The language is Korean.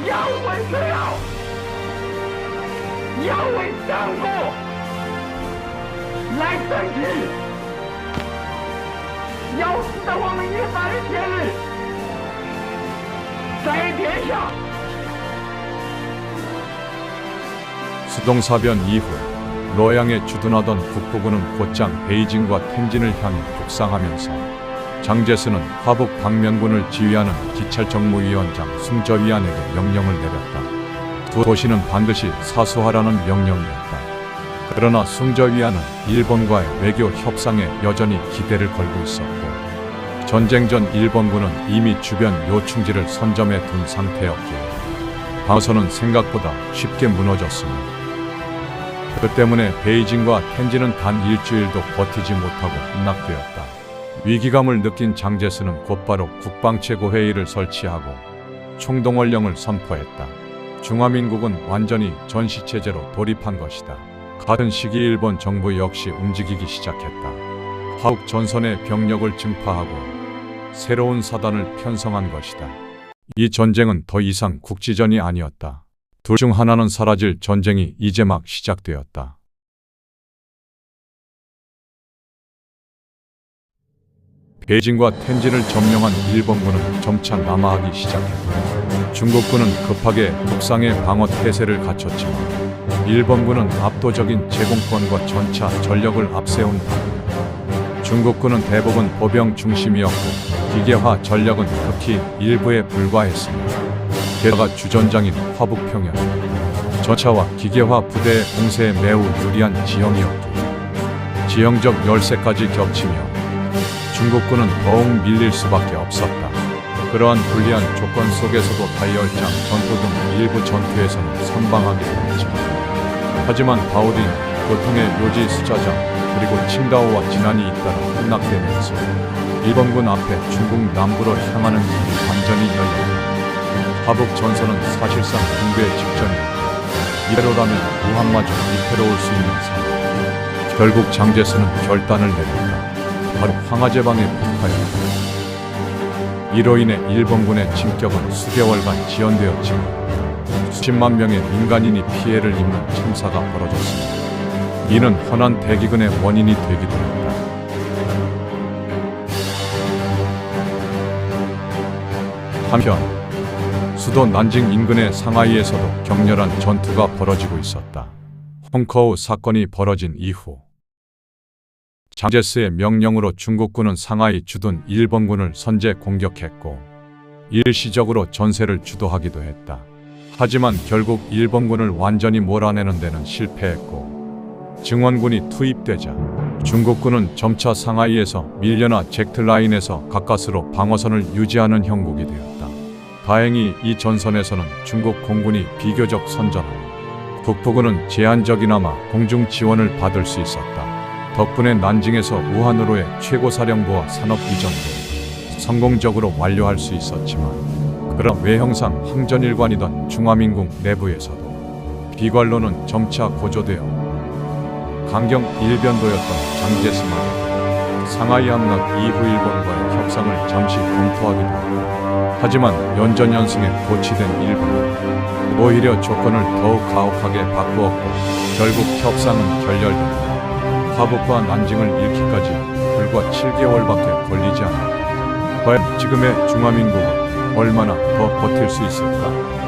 要为自由，要为中国来争取，要使得我们100天日在天下。 수동사변 이후 러양에 주둔하던 국부군은 곧장 베이징과 텐진을 향해 북상하면서 장제스는 화북 방면군을 지휘하는 기찰정무위원장 숭저위안에게 명령을 내렸다. 두 도시는 반드시 사수하라는 명령이었다. 그러나 숭저위안은 일본과의 외교 협상에 여전히 기대를 걸고 있었고 전쟁 전 일본군은 이미 주변 요충지를 선점해 둔 상태였기에 방어선은 생각보다 쉽게 무너졌습니다. 그 때문에 베이징과 텐진은 단 일주일도 버티지 못하고 함락되었다. 위기감을 느낀 장제스는 곧바로 국방최고회의를 설치하고 총동원령을 선포했다. 중화민국은 완전히 전시체제로 돌입한 것이다. 같은 시기 일본 정부 역시 움직이기 시작했다. 화북 전선에 병력을 증파하고 새로운 사단을 편성한 것이다. 이 전쟁은 더 이상 국지전이 아니었다. 둘 중 하나는 사라질 전쟁이 이제 막 시작되었다. 베이징과 텐진을 점령한 일본군은 점차 남하하기 시작했다. 중국군은 급하게 북상의 방어 태세를 갖췄지만 일본군은 압도적인 제공권과 전차 전력을 앞세운 후 중국군은 대부분 보병 중심이었고 기계화 전력은 극히 일부에 불과했습니다. 게다가 주전장인 화북평야 전차와 기계화 부대의 공세에 매우 유리한 지형이었고 지형적 열세까지 겹치며 중국군은 더욱 밀릴 수밖에 없었다. 그러한 불리한 조건 속에서도 다이얼장 전투 등 일부 전투에서는 선방하게 되었지만 하지만 바오딘, 고통의 묘지 수자장 그리고 칭다오와 진안이 잇따라 함락되면서 일본군 앞에 중국 남부로 향하는 길이 완전히 열렸다. 화북 전선은 사실상 붕괴 직전이었다. 이대로라면 우한마저 위태로울 수 있는 상황. 결국 장제스는 결단을 내렸다. 바로 황하제방의 북파였다. 이로 인해 일본군의 진격은 수개월간 지연되었지만 수십만 명의 민간인이 피해를 입는 참사가 벌어졌습니다. 이는 헌한 대기근의 원인이 되기도 했다. 한편 수도 난징 인근의 상하이에서도 격렬한 전투가 벌어지고 있었다. 홍커우 사건이 벌어진 이후 장제스의 명령으로 중국군은 상하이 주둔 일본군을 선제 공격했고 일시적으로 전세를 주도하기도 했다. 하지만 결국 일본군을 완전히 몰아내는 데는 실패했고 증원군이 투입되자 중국군은 점차 상하이에서 밀려나 젝트라인에서 가까스로 방어선을 유지하는 형국이 되었다. 다행히 이 전선에서는 중국 공군이 비교적 선전하고 북부군은 제한적이나마 공중 지원을 받을 수 있었다. 덕분에 난징에서 우한으로의 최고사령부와 산업 이전도 성공적으로 완료할 수 있었지만 그런 외형상 항전일관이던 중화민국 내부에서도 비관론은 점차 고조되어 강경 일변도였던 장제스마저 상하이 함락 이후 일본과의 협상을 잠시 검토하기도 했다. 하지만 연전연승에 고치된 일본은 오히려 조건을 더욱 가혹하게 바꾸었고 결국 협상은 결렬된다. 화북과 난징을 잃기까지 불과 7개월밖에 걸리지 않았다. 과연 지금의 중화민국은 얼마나 더 버틸 수 있을까?